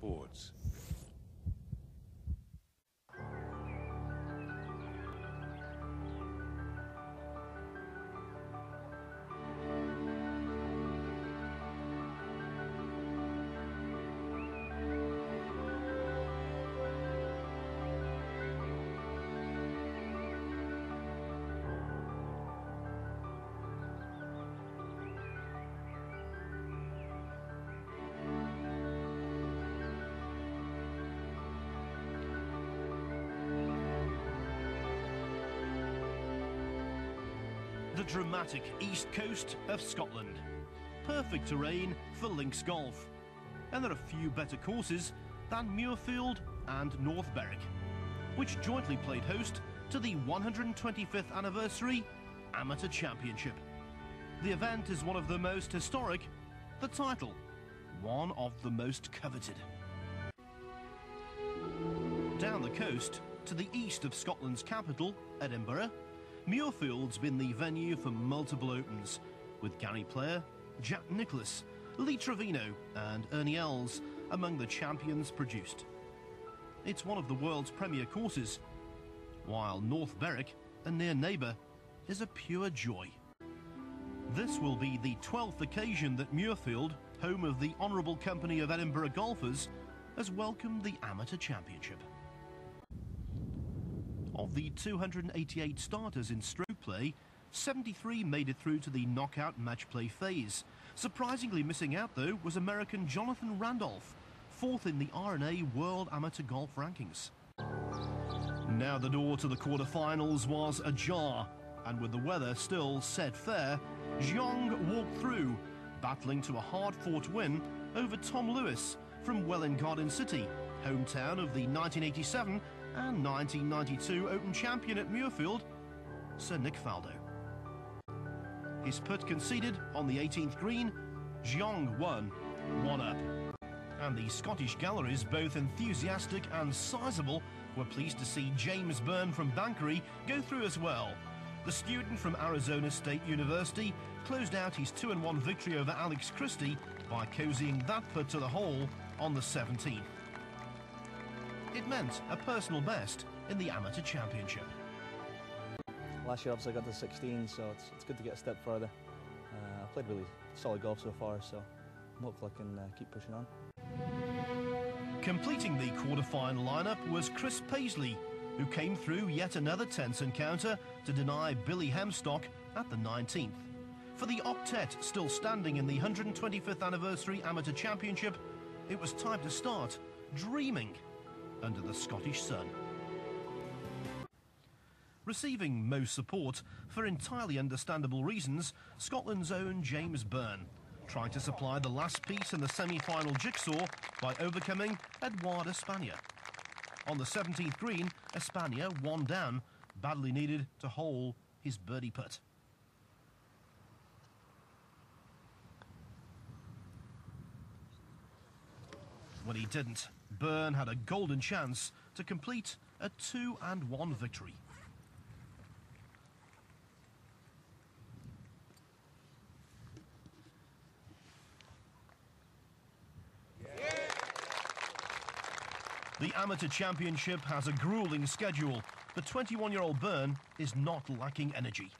Sports. The dramatic east coast of Scotland. Perfect terrain for links golf. And there are few better courses than Muirfield and North Berwick, which jointly played host to the 125th anniversary Amateur Championship. The event is one of the most historic, the title, one of the most coveted. Down the coast, to the east of Scotland's capital, Edinburgh, Muirfield's been the venue for multiple opens, with Gary Player, Jack Nicklaus, Lee Trevino and Ernie Els among the champions produced. It's one of the world's premier courses, while North Berwick, a near neighbour, is a pure joy. This will be the 12th occasion that Muirfield, home of the Honourable Company of Edinburgh Golfers, has welcomed the Amateur Championship. Of the 288 starters in stroke play, 73 made it through to the knockout match play phase. Surprisingly missing out, though, was American Jonathan Randolph, fourth in the R&A World Amateur Golf Rankings. Now the door to the quarterfinals was ajar, and with the weather still set fair, Jeong walked through, battling to a hard-fought win over Tom Lewis from Welwyn Garden City, hometown of the 1987 and 1992 Open champion at Muirfield, Sir Nick Faldo. His putt conceded on the 18th green, Jeong won, one up. And the Scottish galleries, both enthusiastic and sizable, were pleased to see James Byrne from Bankery go through as well. The student from Arizona State University closed out his 2-1 victory over Alex Christie by cozying that putt to the hole on the 17th. It meant a personal best in the Amateur Championship. Last year obviously I got to 16, so it's good to get a step further. I've played really solid golf so far, so hopefully I can keep pushing on. Completing the quarter-final lineup was Chris Paisley, who came through yet another tense encounter to deny Billy Hemstock at the 19th. For the octet still standing in the 125th anniversary Amateur Championship, it was time to start dreaming under the Scottish sun. Receiving most support, for entirely understandable reasons, Scotland's own James Byrne, trying to supply the last piece in the semi-final jigsaw by overcoming Eduard Espana. On the 17th green, Espana, one down, badly needed to hole his birdie putt. When he didn't, Byrne had a golden chance to complete a 2-1 victory. The Amateur Championship has a gruelling schedule. The 21-year-old Byrne is not lacking energy.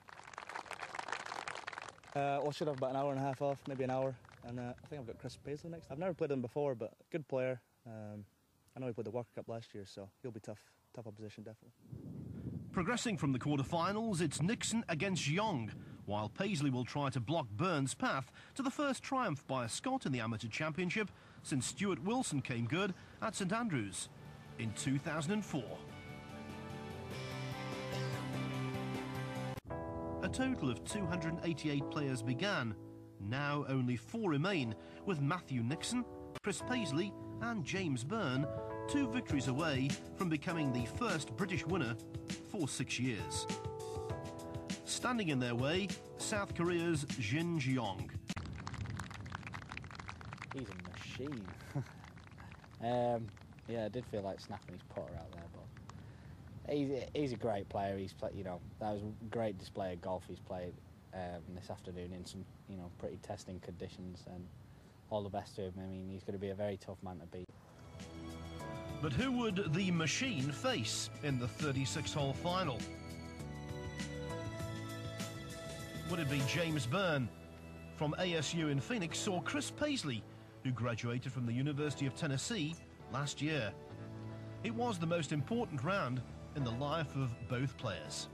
Well, I should have about an hour and a half off, maybe an hour. And I think I've got Chris Paisley next. I've never played him before, but good player. I know he played the Walker Cup last year, so he'll be tough opposition, definitely. Progressing from the quarterfinals, it's Nixon against Jeong, while Paisley will try to block Byrne's path to the first triumph by a Scot in the Amateur Championship since Stuart Wilson came good at St Andrews in 2004. A total of 288 players began. Now only 4 remain, with Matthew Nixon, Chris Paisley and James Byrne 2 victories away from becoming the first British winner for 6 years. Standing in their way, South Korea's Jin Jeong. He's a machine. Yeah, I did feel like snapping his putter out there, but he's a great player. He's played, that was a great display of golf he's played this afternoon in some, pretty testing conditions, and all the best to him. I mean, he's going to be a very tough man to beat. But who would the machine face in the 36-hole final? Would it be James Byrne from ASU in Phoenix, or Chris Paisley, who graduated from the University of Tennessee last year? It was the most important round in the life of both players.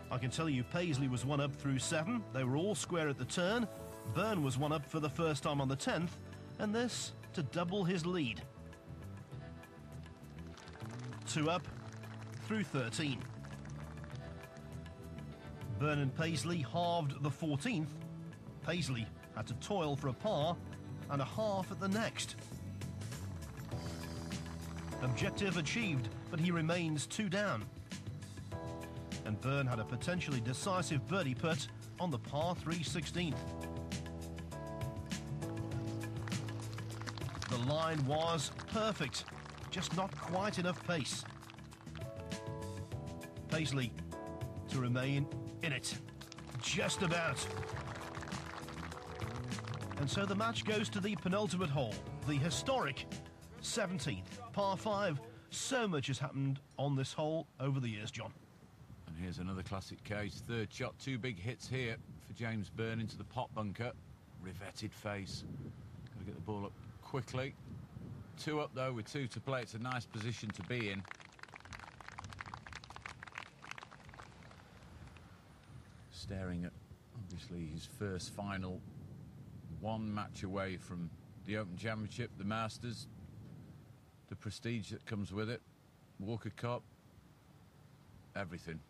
I can tell you Paisley was one up through 7. They were all square at the turn. Byrne was one up for the first time on the 10th, and this to double his lead. 2 up through 13. Byrne and Paisley halved the 14th. Paisley had to toil for a par and a half at the next. Objective achieved, but he remains 2 down. And Byrne had a potentially decisive birdie putt on the par 3 16th. The line was perfect, just not quite enough pace. Paisley to remain in it, just about. And so the match goes to the penultimate hole, the historic 17th, par 5. So much has happened on this hole over the years, John. And here's another classic case. Third shot, 2 big hits here for James Byrne into the pot bunker. Riveted face. Got to get the ball up quickly. 2 up though with 2 to play. It's a nice position to be in. Staring at obviously his first final, 1 match away from the Open Championship, the Masters, the prestige that comes with it, Walker Cup, everything.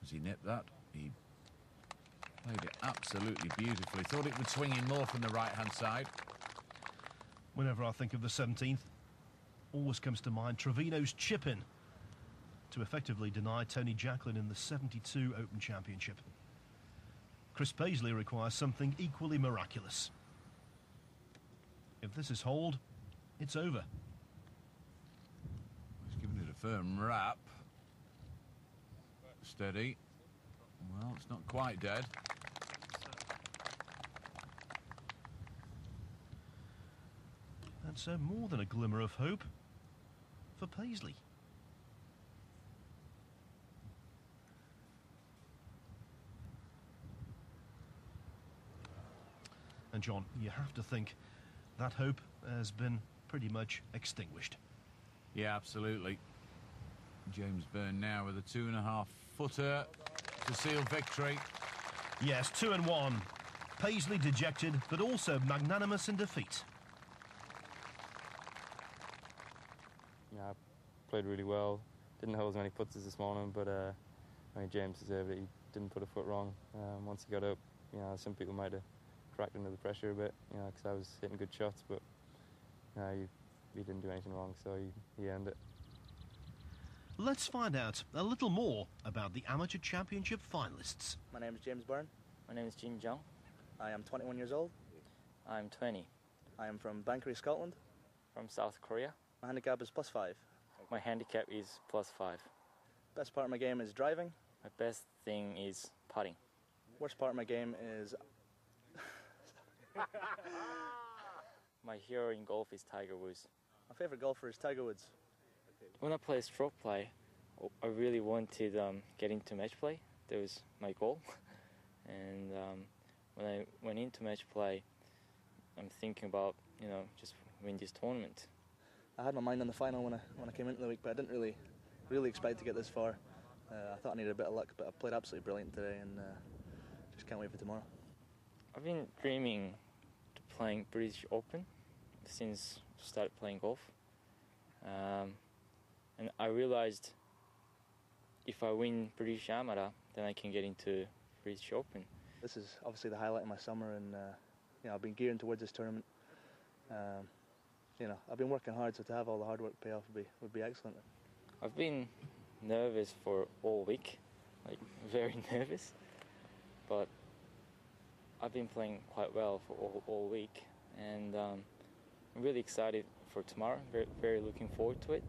As he nipped that, he played it absolutely beautifully. Thought it would swing in more from the right-hand side. Whenever I think of the 17th, always comes to mind Trevino's chip-in to effectively deny Tony Jacklin in the 72 Open Championship. Chris Paisley requires something equally miraculous. If this is holed, it's over. He's giving it a firm wrap. Steady. Well, it's not quite dead. And so more than a glimmer of hope for Paisley. And John, you have to think that hope has been pretty much extinguished. Yeah, absolutely. James Byrne now with a 2.5 footer to seal victory. Yes, 2 and 1. Paisley dejected, but also magnanimous in defeat. Yeah, I played really well. Didn't hold as many putts as this morning, but I mean, James deserved it. He didn't put a foot wrong. Once he got up, some people might have cracked under the pressure a bit, because I was hitting good shots, but he didn't do anything wrong, so he earned it. Let's find out a little more about the Amateur Championship finalists. My name is James Byrne. My name is Jin Jung. I am 21 years old. I'm 20. I am from Bankery, Scotland. From South Korea. My handicap is +5. My handicap is +5. Best part of my game is driving. My best thing is putting. Worst part of my game is... My hero in golf is Tiger Woods. My favourite golfer is Tiger Woods. When I play stroke play, I really wanted get into match play. That was my goal. And when I went into match play, I'm thinking about, just win this tournament. I had my mind on the final when I came into the week, but I didn't really expect to get this far. I thought I needed a bit of luck, but I played absolutely brilliant today, and just can't wait for tomorrow. I've been dreaming to playing British Open since I started playing golf. And I realized if I win British Amateur, then I can get into British Open. This is obviously the highlight of my summer, and I've been gearing towards this tournament. I've been working hard, so to have all the hard work pay off would be excellent. I've been nervous for all week, like very nervous, but I've been playing quite well for all week, and I'm really excited for tomorrow. Very, very looking forward to it.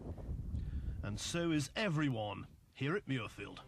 And so is everyone here at Muirfield.